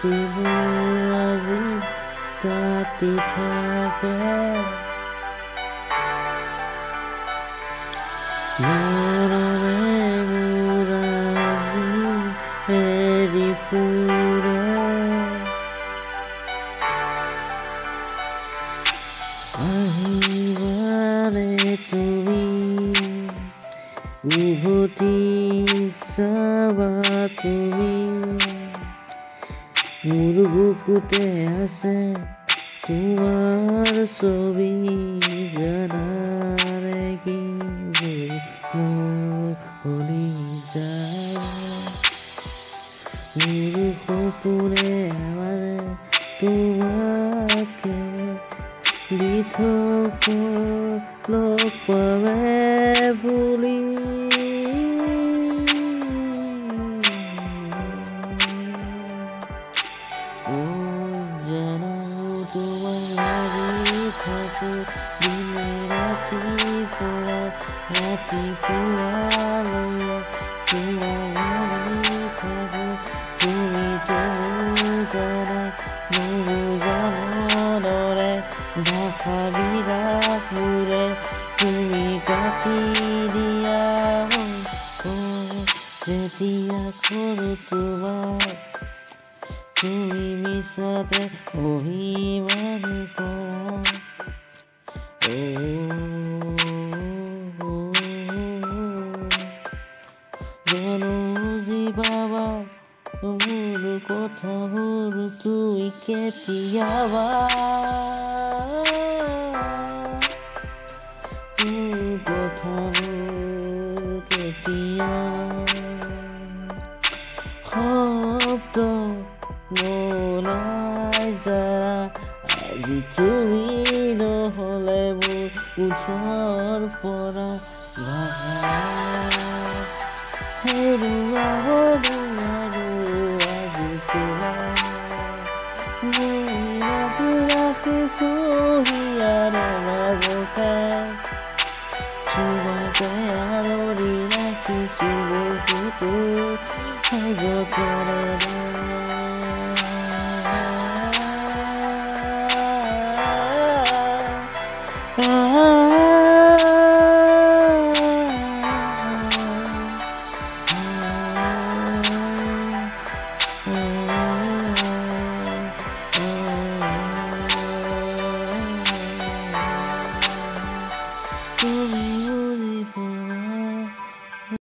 ৰাতিবোৰ আজি কাটি থাকে মৰমে মোৰ আজি এৰি ফুৰে আহিবানে তুমি উভতি চাবা তুমি মোৰ বুকুতে আছে তোমাৰ ছবি জানানে কি মোৰ কলি যায় মোৰ সপোনে আমাৰে তোমাকে দি থক লগ পাবে বুলি জানো তোমায় ভাবি থাকো দিনে ৰাতিপুৱালৈকে তোমায় ভাবি থাকো তুমিতো জানা নুবুজাৰ দৰে ভাষাবিলাকবোৰে তুমি কাটি দিয়া যেতিয়া কৰো তোমাক তুমি মিছাতে অভিমান কৰা জানো যি বাবা মোৰ কথাবোৰ তুমি কেতিয়াবা কথাবোৰ কেতিয়াবা শব্দ নোলাই যাৰা আজি তুমি নহ'লে মোৰ ওচৰ পৰা হেৰুৱা আজি তোমাক মই ৰাখিছো হিয়াৰ মাজতে তোমাকে আদৰি ৰাখিছো বহুতো যতনেৰে তুমি বুজি পোৱা